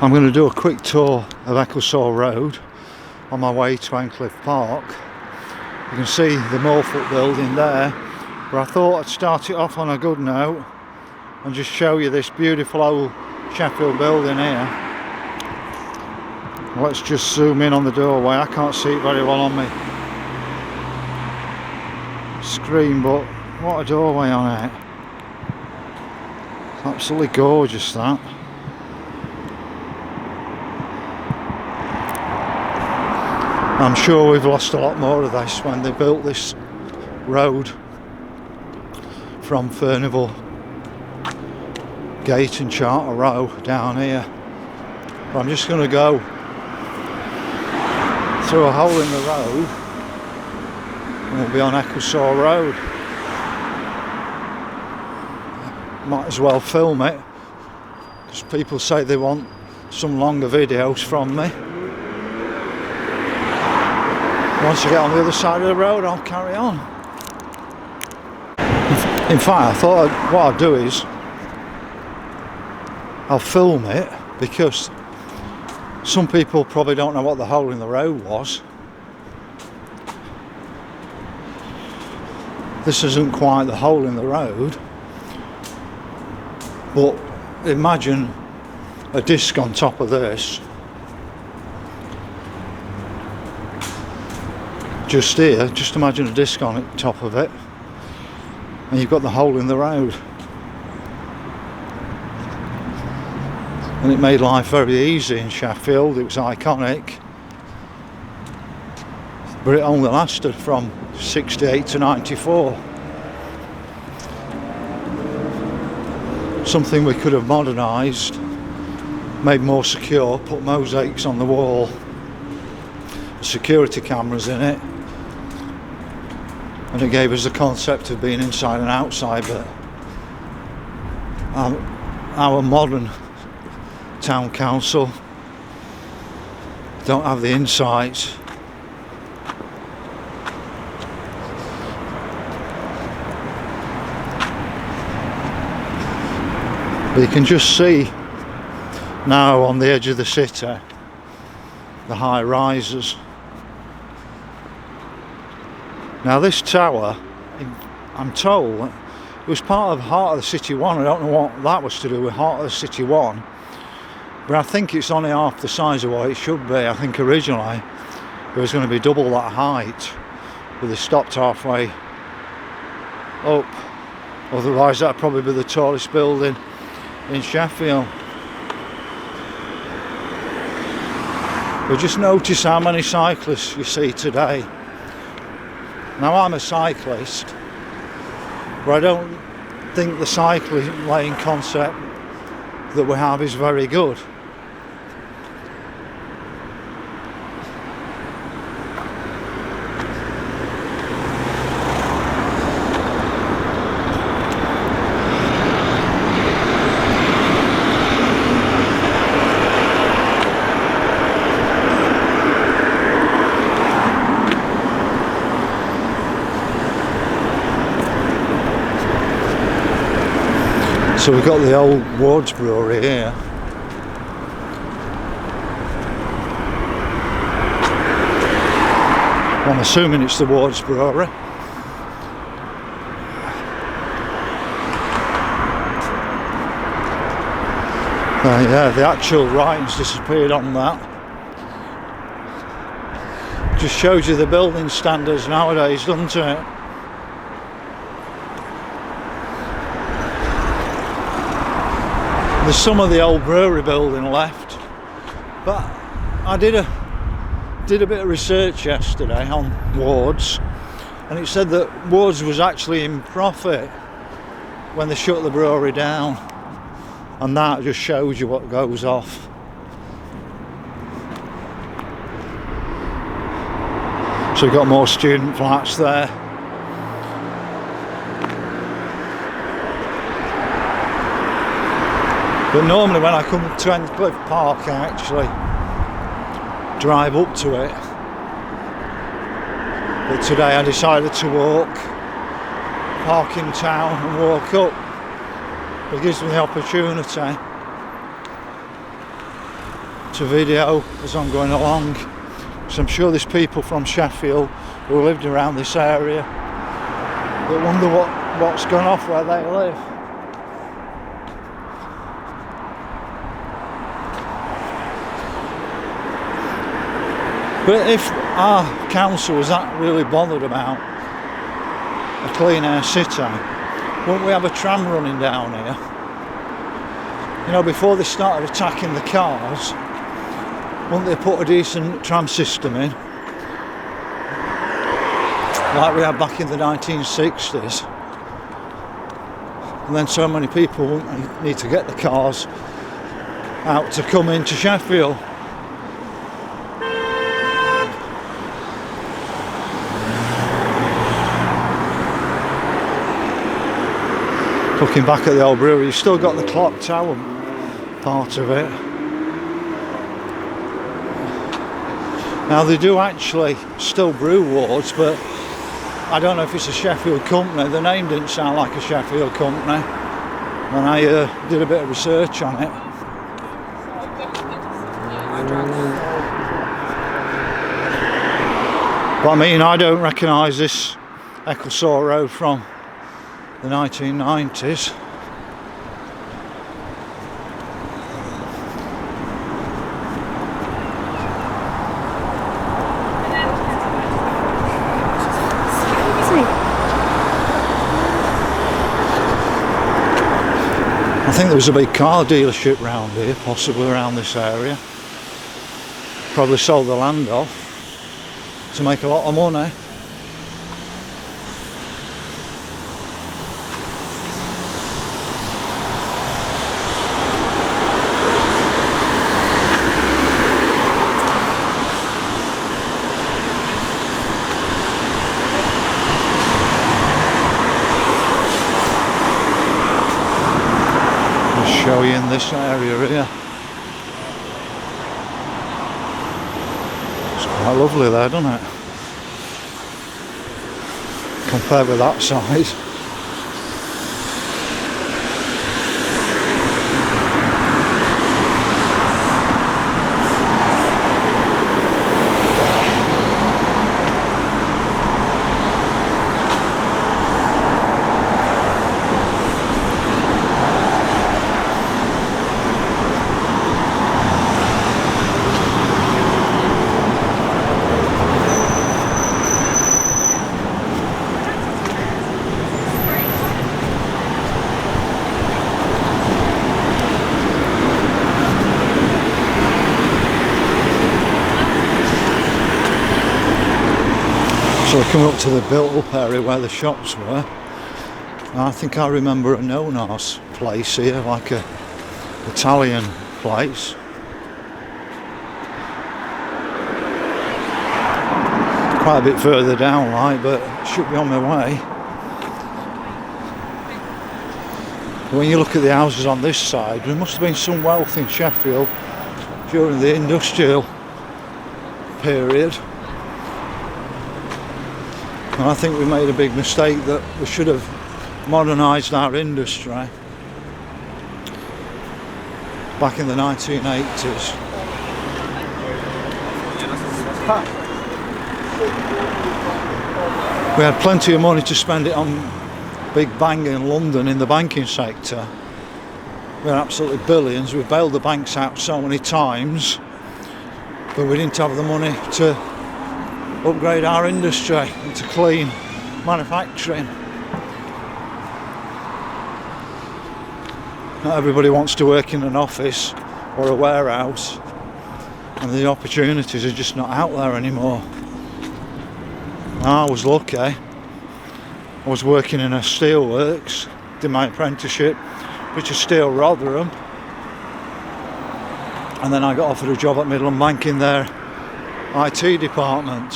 I'm going to do a quick tour of Ecclesall Road on my way to Endcliffe Park. You can see the Morfoot building there, but I thought I'd start it off on a good note and just show you this beautiful old Sheffield building here. Let's just zoom in on the doorway. I can't see it very well on my screen, but what a doorway on it. It's absolutely gorgeous, that. I'm sure we've lost a lot more of this when they built this road from Finalizing Gate and Charter Row down here. But I'm just going to go through a hole in the road and we'll be on Ecclesall Road. Might as well film it because people say they want some longer videos from me. Once I get on the other side of the road, I'll carry on. In fact, I thought what I'll do is I'll film it because some people probably don't know what the hole in the road was. This isn't quite the hole in the road, but imagine a disc on top of this. Just here, just imagine a disc on it, top of it, and you've got the hole in the road. And it made life very easy in Sheffield. It was iconic, but it only lasted from 68 to 94. Something we could have modernised, made more secure, put mosaics on the wall, security cameras in it, and it gave us the concept of being inside and outside. But our modern town council don't have the insights. But you can just see now on the edge of the city the high rises. Now this tower, I'm told, it was part of Heart of the City 1. I don't know what that was to do with Heart of the City 1, but I think it's only half the size of what it should be. I think originally it was going to be double that height, but they stopped halfway up. Otherwise that'd probably be the tallest building in Sheffield. But just notice how many cyclists you see today. Now I'm a cyclist, but I don't think the cycling lane concept that we have is very good. So we've got the old Ward's Brewery here. I'm assuming it's the Ward's Brewery. Yeah, the actual writing's disappeared on that. Just shows you the building standards nowadays, doesn't it? There's some of the old brewery building left, but I did a bit of research yesterday on Ward's, and it said that Ward's was actually in profit when they shut the brewery down, and that just shows you what goes off. So we've got more student flats there. But normally when I come to Endcliffe Park, I actually drive up to it. But today I decided to walk, park in town and walk up. It gives me the opportunity to video as I'm going along. So I'm sure there's people from Sheffield who lived around this area that wonder what's gone off where they live. But if our council was that really bothered about a clean air city, wouldn't we have a tram running down here? You know, before they started attacking the cars, wouldn't they put a decent tram system in? Like we had back in the 1960s. And then so many people wouldn't need to get the cars out to come into Sheffield. Looking back at the old brewery, you've still got the clock tower part of it. Now they do actually still brew wards, but I don't know if it's a Sheffield company. The name didn't sound like a Sheffield company when I did a bit of research on it. But I mean, I don't recognise this Ecclesall Rd from the 1990s. I think there was a big car dealership round here, possibly around this area. Probably sold the land off to make a lot of money. Show you in this area here. It's quite lovely there, doesn't it? Compared with that size. So we're coming up to the built-up area where the shops were. And I think I remember a no-nos place here, like a Italian place. Quite a bit further down, like, but it should be on my way. When you look at the houses on this side, there must have been some wealth in Sheffield during the industrial period. And I think we made a big mistake that we should have modernised our industry back in the 1980s. We had plenty of money to spend it on big bang in London in the banking sector. We had absolutely billions. We bailed the banks out so many times, but we didn't have the money to upgrade our industry into clean manufacturing. Not everybody wants to work in an office or a warehouse, and the opportunities are just not out there anymore. I was lucky. I was working in a steelworks, did my apprenticeship, which is Steel Rotherham, and then I got offered a job at Midland Bank in their IT department.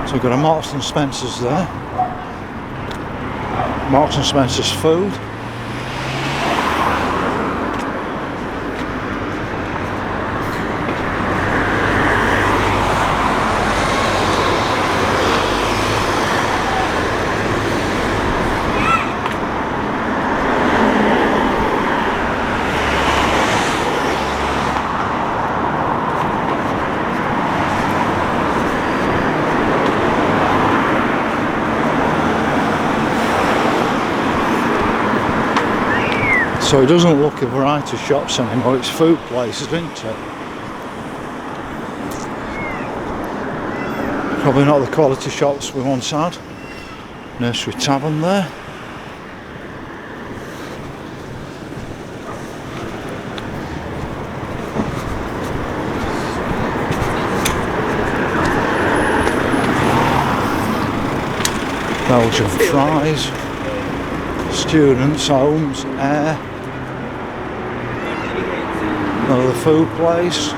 So we've got a Marks and Spencer's there. Marks and Spencer's food. So it doesn't look a variety of shops anymore, it's food places, isn't it? Probably not the quality shops we once had. Nursery Tavern there. Belgian fries. Students' homes, air. Another food place.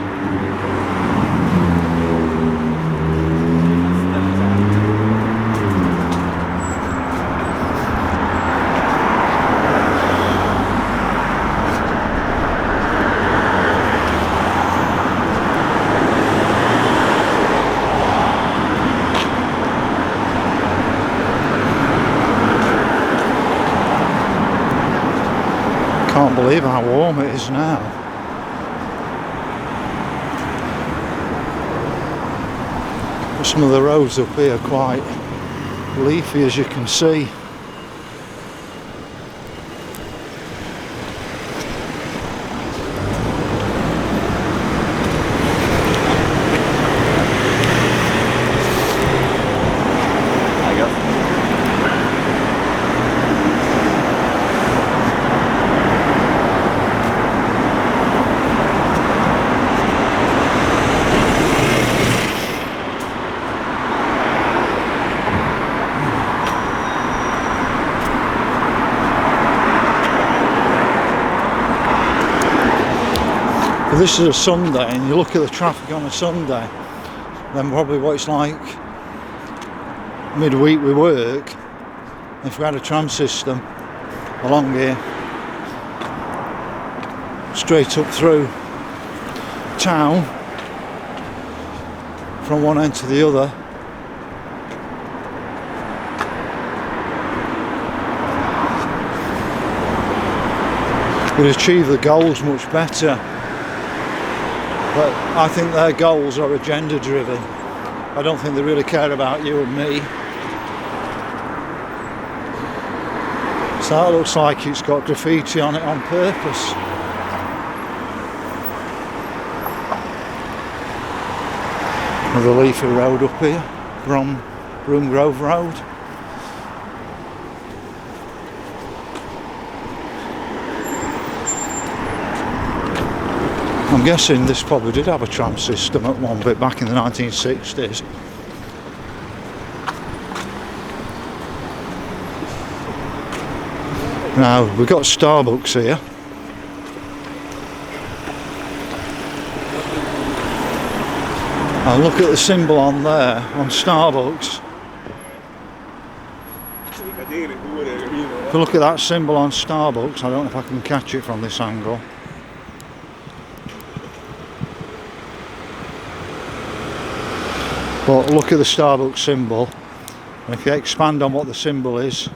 Can't believe how warm it is now. Some of the roads up here are quite leafy, as you can see. If this is a Sunday and you look at the traffic on a Sunday, then probably what it's like midweek with work, if we had a tram system along here, straight up through town, from one end to the other, we'd achieve the goals much better. But I think their goals are agenda driven. I don't think they really care about you and me. So that looks like it's got graffiti on it on purpose. Another leafy road up here, Broom Grove Road. I'm guessing this probably did have a tram system at one bit back in the 1960s. Now we've got Starbucks here. And look at the symbol on there, on Starbucks. If you look at that symbol on Starbucks, I don't know if I can catch it from this angle. But look at the Starbucks symbol, and if you expand on what the symbol is,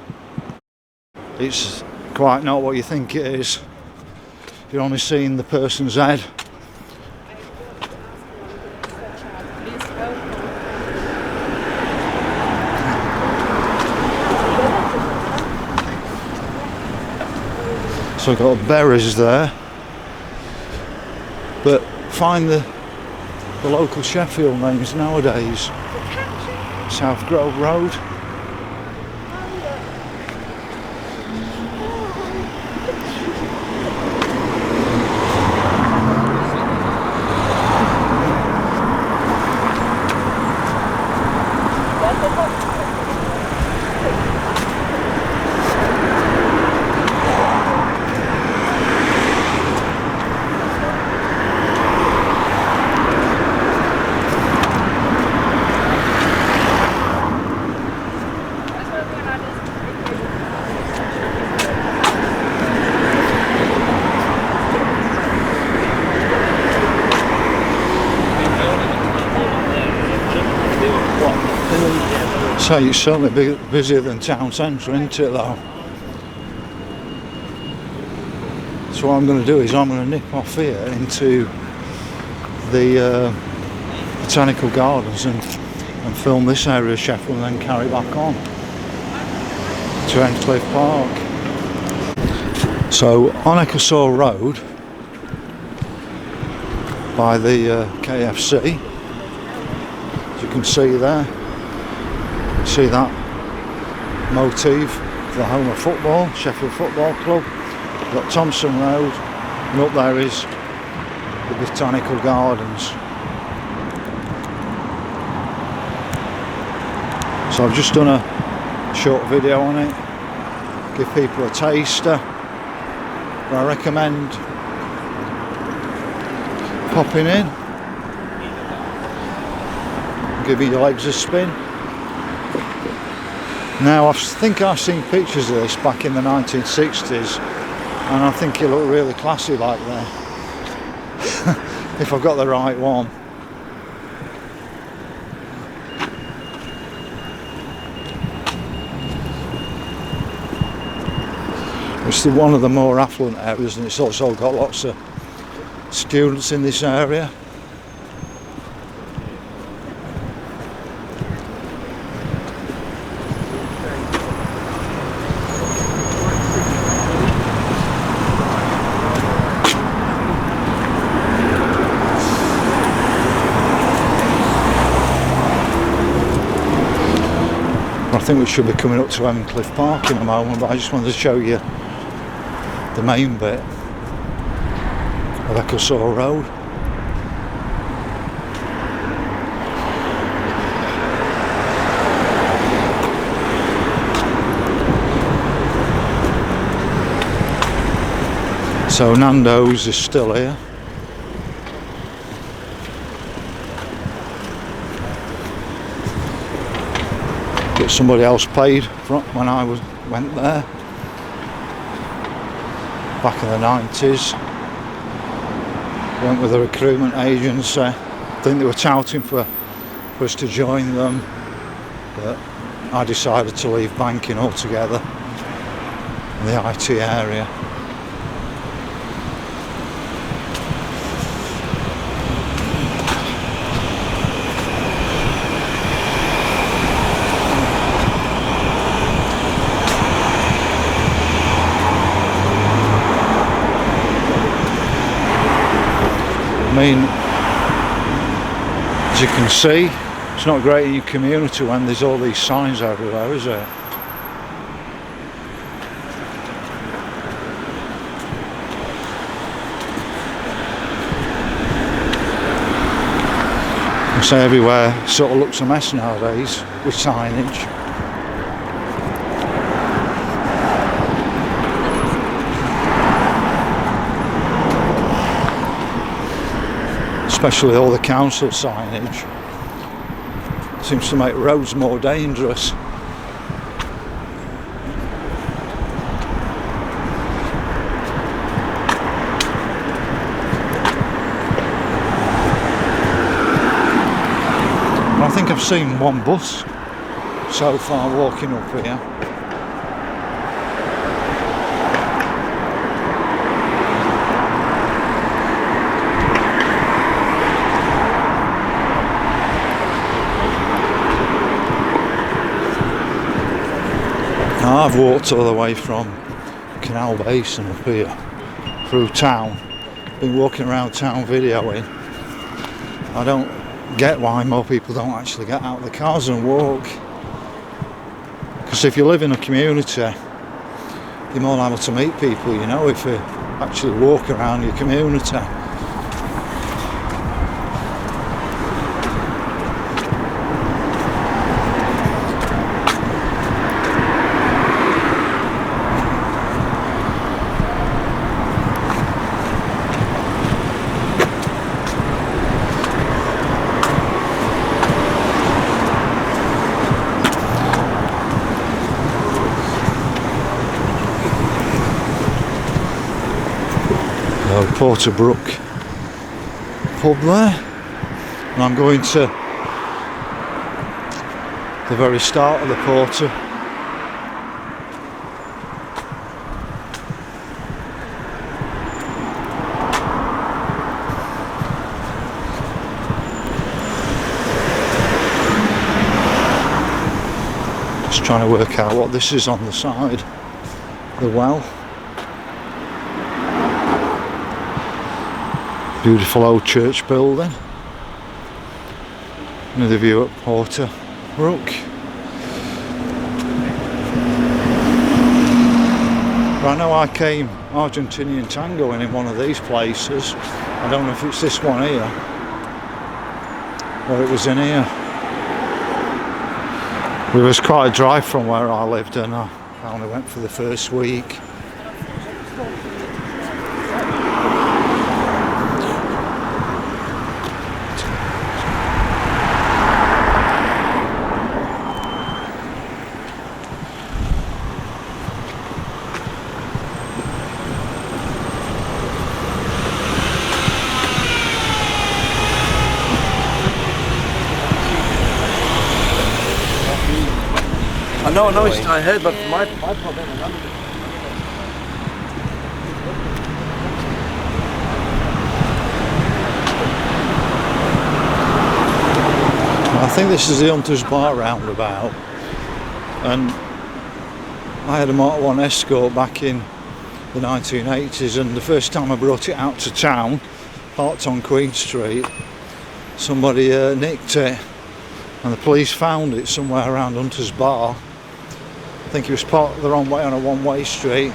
it's quite not what you think it is. You're only seeing the person's head. So I've got berries there, but find the local Sheffield names nowadays. South Grove Road. So it's certainly busier than town centre, isn't it though? So what I'm going to do is I'm going to nip off here into the Botanical Gardens and film this area of Sheffield and then carry back on to Endcliffe Park. So on Ecclesall Road by the KFC, as you can see there, see that motif, the home of football, Sheffield Football Club. We've got Thompson Road, and up there is the Botanical Gardens. So I've just done a short video on it, give people a taster, but I recommend popping in, giving your legs a spin. Now I think I've seen pictures of this back in the 1960s, and I think it looked really classy back there. If I've got the right one. It's one of the more affluent areas, and it's also got lots of students in this area. I think we should be coming up to Endcliffe Park in a moment, but I just wanted to show you the main bit of Ecclesall Road. So Nando's is still here. But somebody else paid for when I went there back in the 90s. Went with a recruitment agency. I think they were touting for us to join them, but I decided to leave banking altogether in the IT area. I mean, as you can see, it's not great in your community when there's all these signs everywhere, is it? I say everywhere sort of looks a mess nowadays with signage. Especially all the council signage. Seems to make roads more dangerous. I think I've seen one bus so far walking up here. I've walked all the way from Canal Basin up here through town, been walking around town videoing. I don't get why more people don't actually get out of the cars and walk, because if you live in a community you're more liable to meet people, you know, if you actually walk around your community. Porterbrook pub there, and I'm going to the very start of the Porter. Just trying to work out what this is on the side, the well. Beautiful old church building. Another view at Porter Brook. I know I came Argentinian tangoing in one of these places. I don't know if it's this one here or it was in here. It was quite a drive from where I lived and I only went for the first week. No, it's I heard, but my problem. I think this is the Hunters Bar roundabout, and I had a Mark 1 Escort back in the 1980s, and the first time I brought it out to town, parked on Queen Street, somebody nicked it, and the police found it somewhere around Hunters Bar. I think it was parked the wrong way on a one-way street.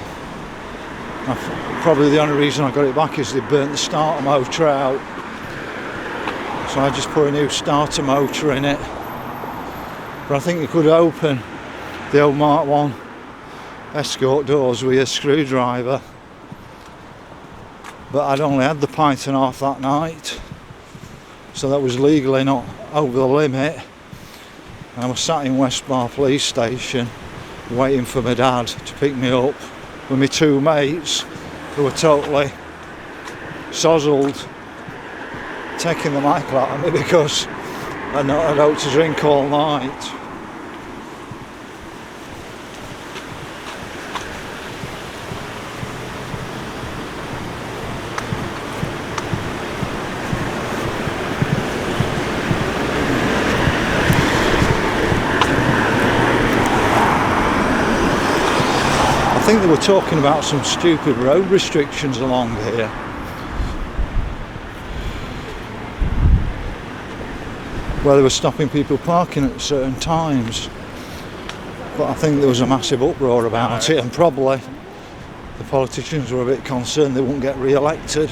Probably the only reason I got it back is they burnt the starter motor out. So I just put a new starter motor in it. But I think you could open the old Mark 1 Escort doors with a screwdriver. But I'd only had the pint and a half that night. So that was legally not over the limit. And I was sat in West Bar Police Station waiting for my dad to pick me up with my two mates who were totally sozzled, taking the mic out of me because I'd not had out to drink all night. I think they were talking about some stupid road restrictions along here. Where they were stopping people parking at certain times. But I think there was a massive uproar about it, and probably the politicians were a bit concerned they wouldn't get re-elected.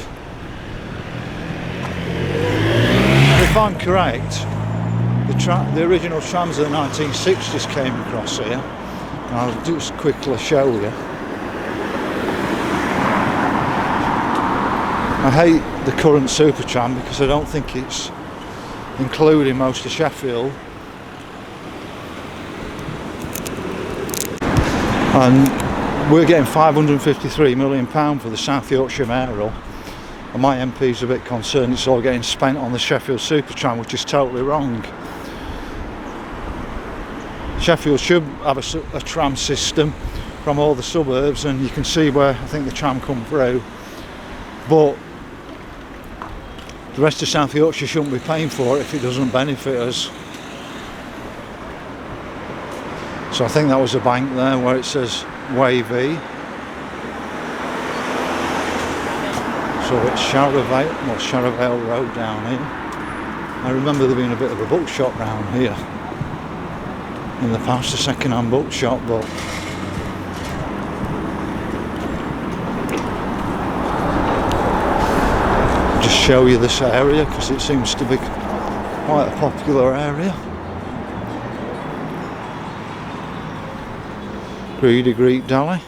If I'm correct, the original trams of the 1960s came across here. I'll just quickly show you. I hate the current super tram because I don't think it's including most of Sheffield. And we're getting £553 million for the South Yorkshire Mayoral, and my MP's a bit concerned it's all getting spent on the Sheffield super tram, which is totally wrong. Sheffield should have a tram system from all the suburbs, and you can see where I think the tram come through, but the rest of South Yorkshire shouldn't be paying for it if it doesn't benefit us. So I think that was a bank there where it says Wavy. So it's Sharravale Road down here. I remember there being a bit of a bookshop round here in the past, a second-hand bookshop, but just show you this area because it seems to be quite a popular area. Greedy Greek Deli.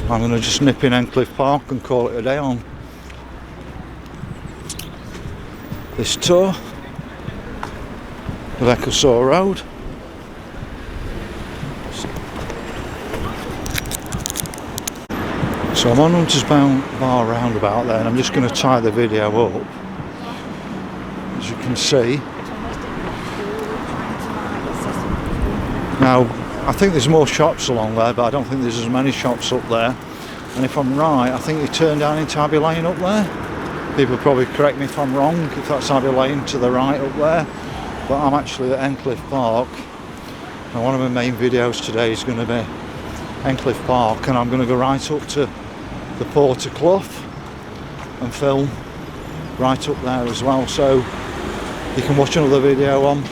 I'm going to just nip in Endcliffe Park and call it a day on this tour of Ecclesall Rd. So I'm on Hunters Bar roundabout there, and I'm just going to tie the video up. As you can see. Now, I think there's more shops along there, but I don't think there's as many shops up there. And if I'm right, I think they turn down into Abbey Lane up there. People probably correct me if I'm wrong, if that's Abbey Lane to the right up there. But I'm actually at Endcliffe Park, and one of my main videos today is going to be Endcliffe Park, and I'm going to go right up to the Porter Clough and film right up there as well, so you can watch another video on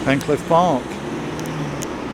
Endcliffe Park.